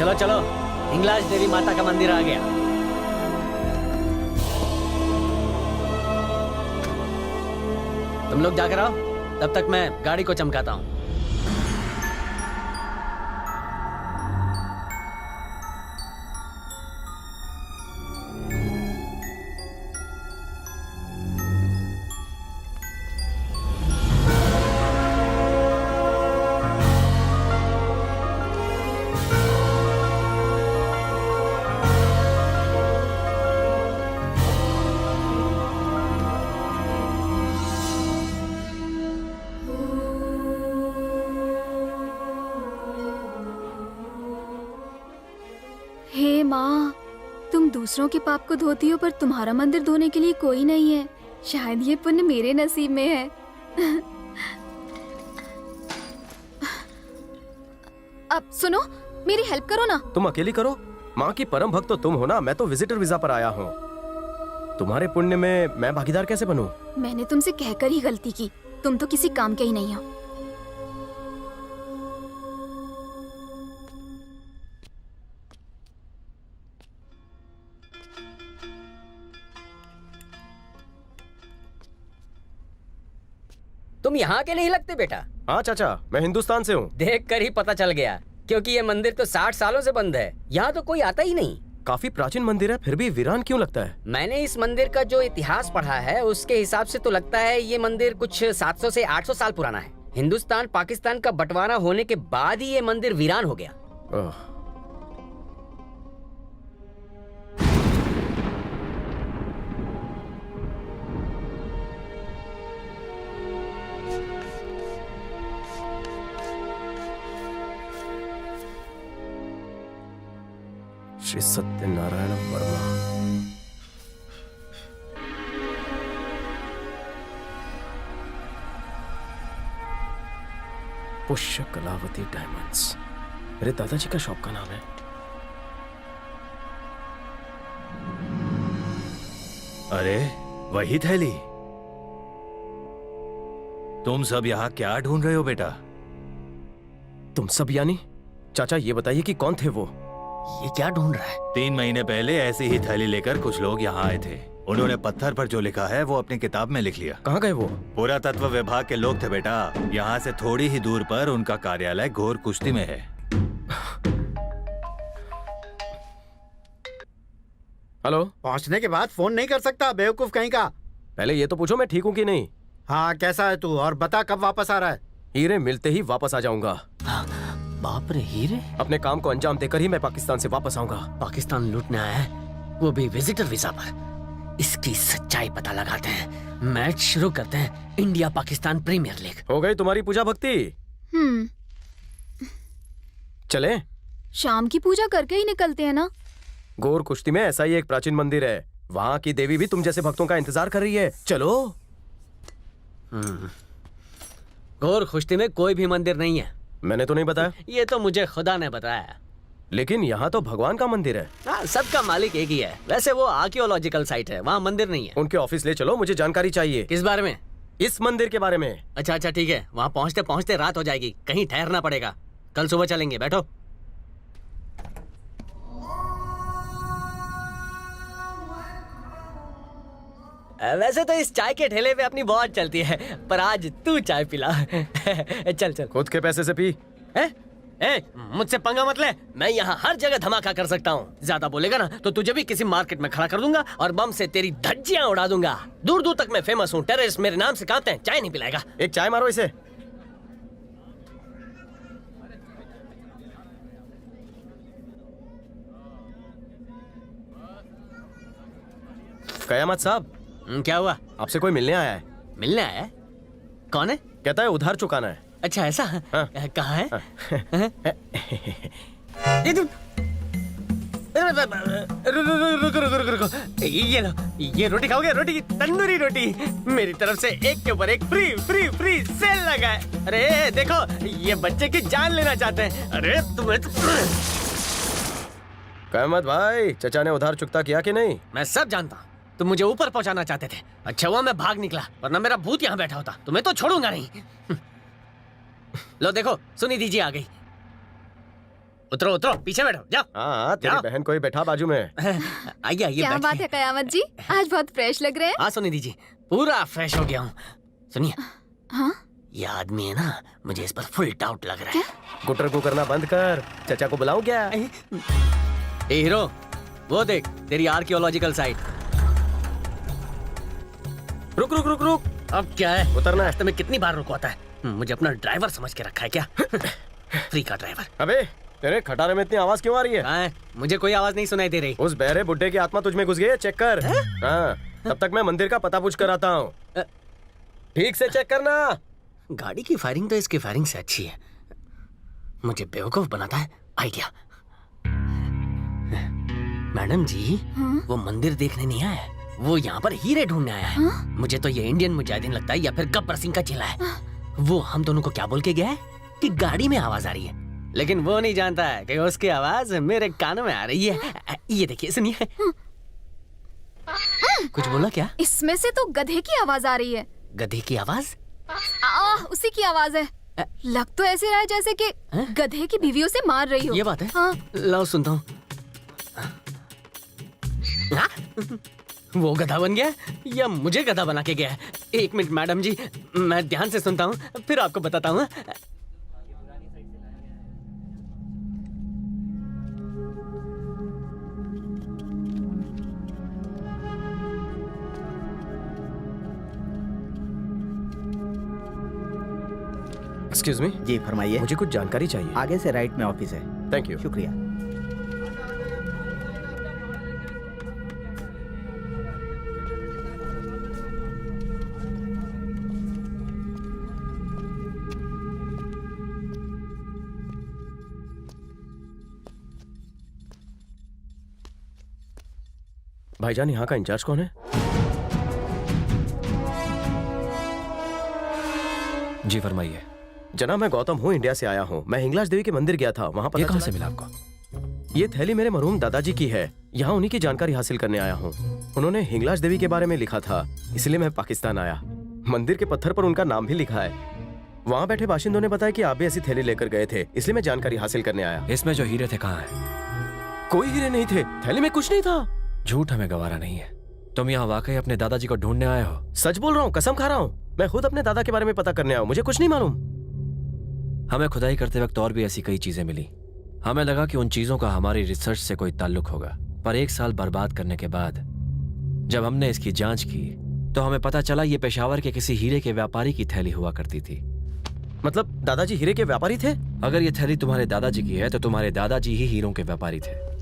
चलो चलो, हिंगलाज देवी माता का मंदिर आ गया। तुम लोग जाकर आओ, तब तक मैं गाड़ी को चमकाता हूँ। हे माँ, तुम दूसरों के पाप को धोती हो पर तुम्हारा मंदिर धोने के लिए कोई नहीं है। शायद ये पुण्य मेरे नसीब में है। अब सुनो, मेरी हेल्प करो ना। तुम अकेली करो? माँ की परम भक्त तो तुम हो ना, मैं तो विजिटर वीजा पर आया हूँ। तुम्हारे पुण्य में मैं भागीदार कैसे बनूं? मैंने तुमसे कहकर ही गलती की। तुम तो किसी काम के ही नहीं हो। तुम यहाँ के नहीं लगते बेटा। हाँ चाचा, मैं हिंदुस्तान से हूँ। देख कर ही पता चल गया, क्योंकि ये मंदिर तो 60 सालों से बंद है। यहाँ तो कोई आता ही नहीं। काफी प्राचीन मंदिर है, फिर भी वीरान क्यों लगता है? मैंने इस मंदिर का जो इतिहास पढ़ा है उसके हिसाब से तो लगता है ये मंदिर कुछ 700 से 800 साल पुराना है। हिंदुस्तान पाकिस्तान का बंटवारा होने के बाद ही ये मंदिर वीरान हो गया। श्री सत्यनारायण वर्मा। पुष्य कलावती डायमंड्स, मेरे दादाजी का शॉप का नाम है। अरे वही थैली। तुम सब यहाँ क्या ढूंढ रहे हो बेटा? तुम सब यानी? चाचा ये बताइए कि कौन थे वो? ये क्या ढूंढ रहा है? 3 महीने पहले ऐसी ही थैली लेकर कुछ लोग यहाँ आए थे। उन्होंने पत्थर पर जो लिखा है वो अपनी किताब में लिख लिया। कहाँ गए वो? पुरातत्व विभाग के लोग थे बेटा। यहाँ से थोड़ी ही दूर पर उनका कार्यालय घोर कुश्ती में है। हेलो। पहुंचने के बाद फोन नहीं कर सकता, बेवकूफ कहीं का। पहले ये तो पूछो मैं ठीक हूँ कि नहीं। हाँ, कैसा है तू और बता कब वापस आ रहा है? हीरे मिलते ही वापस आ जाऊंगा। बाप रे, हीरे? अपने काम को अंजाम देकर ही मैं पाकिस्तान से वापस आऊंगा। पाकिस्तान लूटने आया है, वो भी विजिटर वीजा पर। इसकी सच्चाई पता लगाते हैं। मैच शुरू करते हैं। India Pakistan premier league. हो गई तुम्हारी पूजा भक्ति? चले? शाम की पूजा करके ही निकलते हैं ना। गोर कुश्ती में ऐसा ही एक प्राचीन मंदिर है। वहाँ की देवी भी तुम जैसे भक्तों का इंतजार कर रही है। चलो। गोर कुश्ती में कोई भी मंदिर नहीं है। मैंने तो नहीं बताया। ये तो मुझे खुदा ने बताया। लेकिन यहाँ तो भगवान का मंदिर है। हाँ, सबका मालिक एक ही है। वैसे वो आर्कियोलॉजिकल साइट है, वहाँ मंदिर नहीं है। उनके ऑफिस ले चलो, मुझे जानकारी चाहिए। किस बारे में? इस मंदिर के बारे में। अच्छा अच्छा ठीक है, वहाँ पहुँचते पहुँचते रात हो जाएगी, कहीं ठहरना पड़ेगा। कल सुबह चलेंगे, बैठो। वैसे तो इस चाय के ठेले पे अपनी बहुत चलती है, पर आज तू चाय पिला। चल चल। खुद के पैसे से पी। मुझसे पंगा मत ले। मैं यहाँ हर जगह धमाका कर सकता हूँ। ज्यादा बोलेगा ना तो तुझे भी किसी मार्केट में खड़ा कर दूंगा और बम से तेरी धज्जियां उड़ा दूंगा। दूर दूर तक मैं फेमस हूँ। टेररिस्ट मेरे नाम से कांपते हैं। चाय नहीं पिलाएगा? एक चाय मारो इसे। कयामत साहब। क्या हुआ? आपसे कोई मिलने आया है। मिलने आया है? कौन है? कहता है उधार चुकाना है। अच्छा ऐसा? हाँ। कहाँ है? रुको रुको रुको रुको। ये लो, ये रोटी खाओगे? रोटी, तंदूरी रोटी। मेरी तरफ से एक के ऊपर एक फ्री फ्री फ्री सेल लगा है। अरे देखो, ये बच्चे की जान लेना चाहते हैं। अरे तुम्हें कयामत भाई, चचा ने उधार चुकता किया कि नहीं? मैं सब जानता हूँ। तुम मुझे ऊपर पहुंचाना चाहते थे। अच्छा हुआ मैं भाग निकला, वरना मेरा भूत यहाँ बैठा होता। तुम्हें तो छोड़ूंगा नहीं। लो देखो, सुनी दीजिए आ गई। उतरो उतरो, पीछे बैठो, जाओ। हाँ, तेरी जाओ। बहन कोई बैठा बाजू में। आइए आइए, क्या बात है कयामत जी, आज बहुत फ्रेश लग रहे हैं। हाँ सुनिधि जी, पूरा फ्रेश हो गया हूँ। सुनिए, हाँ, ये आदमी है ना, मुझे इस पर फुल डाउट लग रहा है। गुटर को करना बंद कर, चचा को बुलाऊं क्या? ए हीरो, वो देख तेरी आर्कियोलॉजिकल साइट। रुक रुक रुक रुक, अब क्या है? उतरना है। रास्ते में कितनी बार रुकवाता है? मुझे अपना ड्राइवर समझ के रखा है क्या? फ्री का ड्राइवर। अबे तेरे खटारे में इतनी आवाज क्यों आ रही है? कहाँ है? मुझे कोई आवाज नहीं सुनाई दे रही। उस बहरे बुड्ढे की आत्मा तुझ में घुस गई है, चेक कर। हाँ, तब तक मैं मंदिर का पता पूछ कर आता हूँ। ठीक से चेक करना। गाड़ी की फायरिंग तो इसकी फायरिंग से अच्छी है। मुझे बेवकूफ बनाता है आइडिया। मैडम जी, वो मंदिर देखने नहीं आया है, वो यहाँ पर हीरे ढूंढने आया है। मुझे तो ये इंडियन मुजाहिदीन लगता है या फिर गब्बर सिंह का चेला है। वो हम दोनों को क्या बोल के गया है कि गाड़ी में आवाज आ रही है, लेकिन वो नहीं जानता है कि उसकी आवाज मेरे कानों में आ रही है। ये देखिए, सुनिए। कुछ बोला क्या? इसमें से तो गधे की आवाज आ रही है। गधे की आवाज? उसी की आवाज है। लग तो ऐसे रहा है जैसे कि गधे की बीवियों से मार रही हो। ये बात है? हाँ। लाओ सुनता हूँ। हाँ? वो गधा बन गया या मुझे गधा बना के गया है? एक मिनट मैडम जी, मैं ध्यान से सुनता हूँ, फिर आपको बताता हूँ। एक्सक्यूज मी, जी फरमाइए। मुझे कुछ जानकारी चाहिए। आगे से राइट में ऑफिस है। Thank you. शुक्रिया। भाईजान, यहाँ का इंचार्ज कौन है? जी फरमाइए। जनाब, मैं गौतम हूँ, इंडिया से आया हूँ। मैं हिंगलाज देवी के मंदिर गया था, वहाँ ये पता कहाँ चला- से मिला आपको? ये थैली मेरे मरहूम दादाजी की है। यहाँ उन्हीं की जानकारी हासिल करने आया हूँ। उन्होंने हिंगलाज देवी के बारे में लिखा था, इसलिए मैं पाकिस्तान आया। मंदिर के पत्थर पर उनका नाम भी लिखा है। वहाँ बैठे बाशिंदों ने बताया कि आप भी ऐसी थैली लेकर गए थे, इसलिए मैं जानकारी हासिल करने आया। इसमें जो हीरे थे कहाँ हैं? कोई हीरे नहीं थे, थैली में कुछ नहीं था। झूठ हमें गवारा नहीं है। तुम यहाँ वाकई अपने दादाजी को ढूंढने आए हो? सच बोल रहा हूँ, कसम खा रहा हूँ। मैं खुद अपने दादा के बारे में पता करने आया हूँ, मुझे कुछ नहीं मालूम। हमें खुदाई करते वक्त और भी ऐसी कई चीजें मिली। हमें लगा कि उन चीजों का हमारी रिसर्च से कोई ताल्लुक होगा, पर 1 साल बर्बाद करने के बाद जब हमने इसकी जांच की तो हमें पता चला ये पेशावर के किसी हीरे के व्यापारी की थैली हुआ करती थी। मतलब दादाजी हीरे के व्यापारी थे? अगर ये थैली तुम्हारे दादाजी की है तो तुम्हारे दादाजी ही हीरों के व्यापारी थे।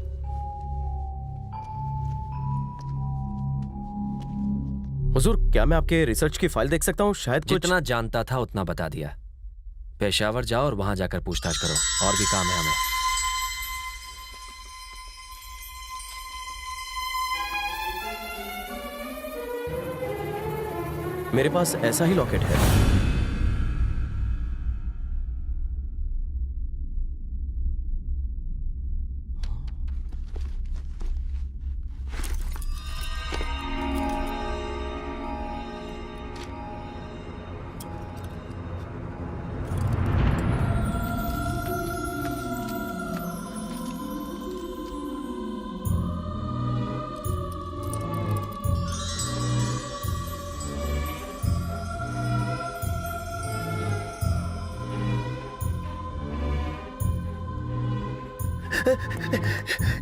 हुजूर, क्या मैं आपके रिसर्च की फाइल देख सकता हूँ? शायद कुछ- जितना जानता था उतना बता दिया। पेशावर जाओ और वहां जाकर पूछताछ करो, और भी काम है हमें। मेरे पास ऐसा ही लॉकेट है।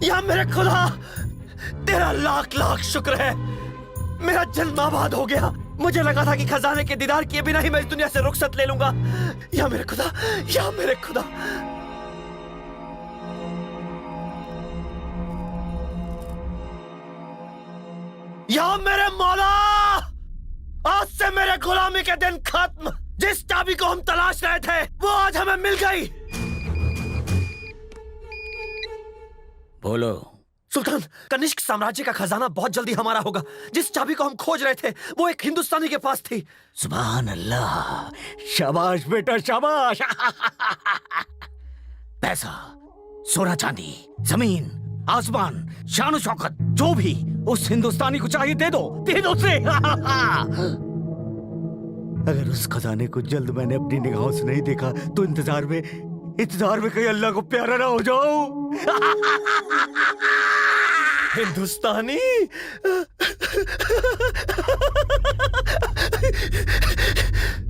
या मेरे खुदा, तेरा लाख लाख शुक्र है, मेरा जन्म आबाद हो गया। मुझे लगा था कि खजाने के दीदार किए बिना ही मैं इस दुनिया से रुखसत ले लूंगा। या मेरे खुदा, या मेरे खुदा। या मेरे मौला, आज से मेरे गुलामी के दिन खत्म। जिस चाबी को हम तलाश रहे थे वो आज हमें मिल गई। बोलो। सुल्तान, कनिष्क साम्राज्य का खजाना बहुत जल्दी हमारा होगा। जिस चाबी को हम खोज रहे थे वो एक हिंदुस्तानी के पास थी। सुभान अल्लाह, शाबाश बेटा शाबाश। पैसा, सोना चांदी, जमीन, आसमान, शान शौकत, जो भी उस हिंदुस्तानी को चाहिए दे दो उसे। अगर उस खजाने को जल्द मैंने अपनी निगाहों से नहीं देखा तो इंतजार में इंतजार में कहीं अल्लाह को प्यारा ना हो जाऊं। हिंदुस्तानी।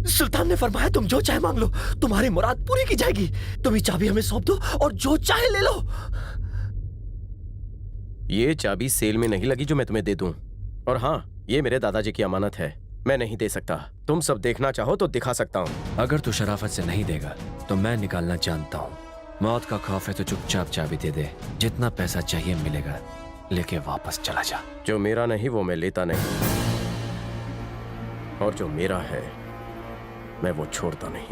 सुल्तान ने फरमाया तुम जो चाहे मांग लो, तुम्हारी मुराद पूरी की जाएगी। तुम ये चाबी हमें सौंप दो और जो चाहे ले लो। ये चाबी सेल में नहीं लगी जो मैं तुम्हें दे दूं। और हाँ, ये मेरे दादाजी की अमानत है, मैं नहीं दे सकता। तुम सब देखना चाहो तो दिखा सकता हूँ। अगर तू शराफत से नहीं देगा तो मैं निकालना जानता हूँ। मौत का खौफ है तो चुपचाप चाबी दे दे, जितना पैसा चाहिए मिलेगा, लेके वापस चला जा। जो मेरा नहीं वो मैं लेता नहीं, और जो मेरा है मैं वो छोड़ता नहीं।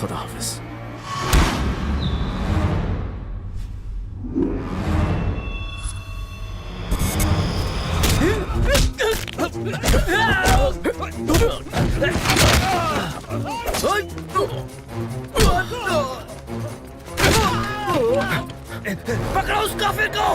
खुदा हाफिज। पकड़ो उस काफिर को।